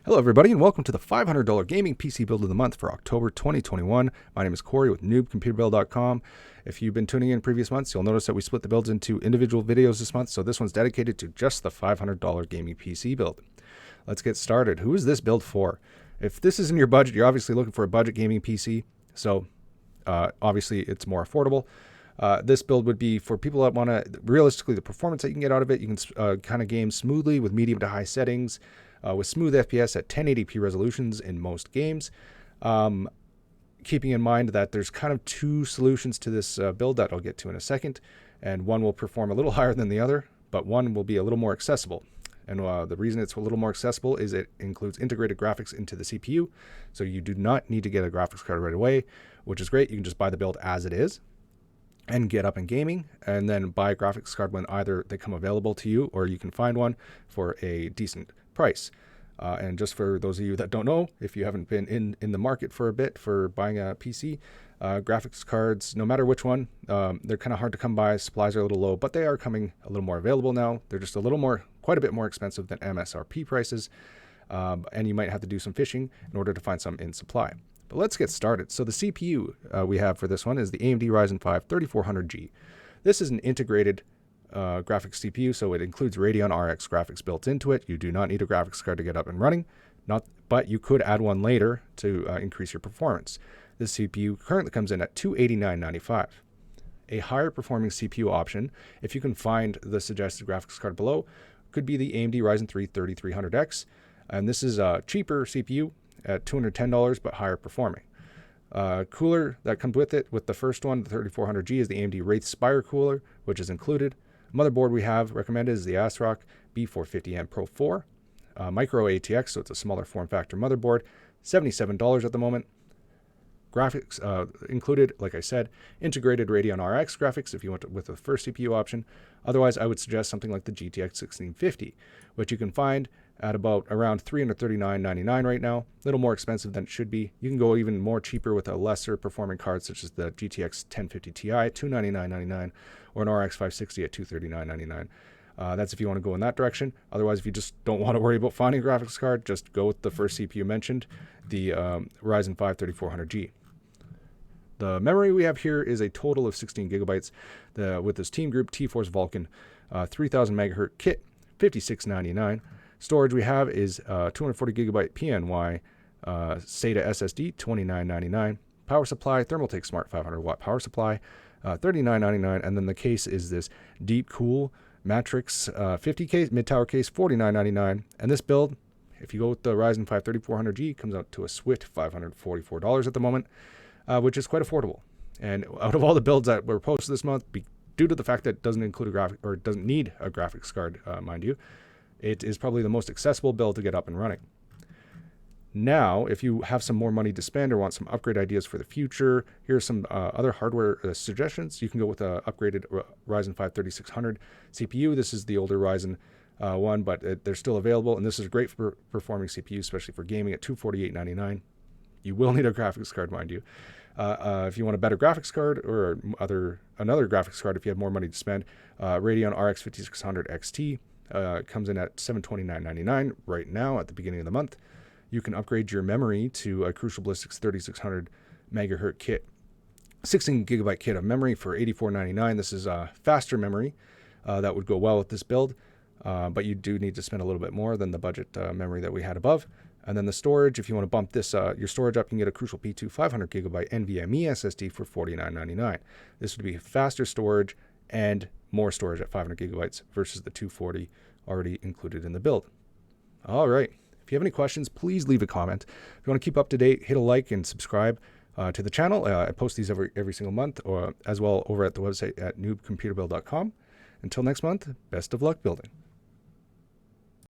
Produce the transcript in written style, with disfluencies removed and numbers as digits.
Hello everybody and welcome to the $500 gaming PC build of the month for October 2021. My name is Corey with NewbComputerBuild.com. If you've been tuning in previous months, you'll notice that we split the builds into individual videos this month, so this one's dedicated to just the $500 gaming PC build. Let's get started. Who is this build for? If this is in your budget, you're obviously looking for a budget gaming PC, so obviously it's more affordable. This build would be for people that want to, realistically, the performance that you can get out of it. You can kind of game smoothly with medium to high settings, with smooth FPS at 1080p resolutions in most games. Keeping in mind that there's kind of two solutions to this build that I'll get to in a second, and one will perform a little higher than the other, but one will be a little more accessible. And the reason it's a little more accessible is it includes integrated graphics into the CPU, so you do not need to get a graphics card right away, which is great. You can just buy the build as it is and get up in gaming, and then buy a graphics card when either they come available to you or you can find one for a decent price. And just for those of you that don't know, if you haven't been in the market for a bit for buying a PC, graphics cards, no matter which one, they're kind of hard to come by. Supplies are a little low, but they are coming a little more available now. They're just quite a bit more expensive than MSRP prices, and you might have to do some fishing in order to find some in supply. But let's get started. So the CPU we have for this one is the AMD Ryzen 5 3400G. This is an integrated graphics CPU, so it includes Radeon RX graphics built into it. You do not need a graphics card to get up and running, but you could add one later to increase your performance. This CPU currently comes in at $289.95. A higher performing CPU option, if you can find the suggested graphics card below, could be the AMD Ryzen 3 3300X, and this is a cheaper CPU at $210, but higher performing. Cooler that comes with it, with the first one, the 3400G, is the AMD Wraith Spire cooler, which is included. Motherboard we have recommended is the ASRock B450M Pro 4. Micro ATX, so it's a smaller form factor motherboard, $77 at the moment. Graphics included, like I said, integrated Radeon RX graphics if you want with the first CPU option. Otherwise, I would suggest something like the GTX 1650, which you can find at around $339.99 right now. A little more expensive than it should be. You can go even more cheaper with a lesser performing card such as the GTX 1050 Ti at $299.99 or an RX 560 at $239.99. That's if you want to go in that direction. Otherwise, if you just don't want to worry about finding a graphics card, just go with the first CPU mentioned, the Ryzen 5 3400G. The memory we have here is a total of 16 gigabytes with this Team Group T-Force Vulcan 3000 megahertz kit, $56.99. Storage we have is 240 gigabyte PNY SATA SSD, $29.99. Power supply, Thermaltake Smart 500 watt power supply, $39.99. And then the case is this Deep Cool Matrix 50 case, mid-tower case, $49.99. And this build, if you go with the Ryzen 5 3400G, comes out to a swift $544 at the moment, which is quite affordable. And out of all the builds that were posted this month, due to the fact that it doesn't include a graphic, or doesn't need a graphics card, mind you, it is probably the most accessible build to get up and running. Now, if you have some more money to spend or want some upgrade ideas for the future, here's some other hardware suggestions. You can go with an upgraded Ryzen 5 3600 CPU. This is the older Ryzen one, but they're still available, and this is great for performing CPU, especially for gaming at $248.99. You will need a graphics card, mind you. If you want a better graphics card or another graphics card, if you have more money to spend, Radeon RX 5600 XT comes in at $729.99 right now at the beginning of the month. You can upgrade your memory to a Crucial Ballistics 3600 megahertz kit, 16 gigabyte kit of memory for $84.99. This is a faster memory that would go well with this build, but you do need to spend a little bit more than the budget memory that we had above. And then the storage, if you want to bump this your storage up, you can get a Crucial P2 500 gigabyte NVMe SSD for $49.99. This would be faster storage and more storage at 500 gigabytes versus the 240 already included in the build. All right. If you have any questions, please leave a comment. If you want to keep up to date, hit a like and subscribe to the channel. I post these every single month, or as well over at the website at NewbComputerBuild.com. Until next month, best of luck building.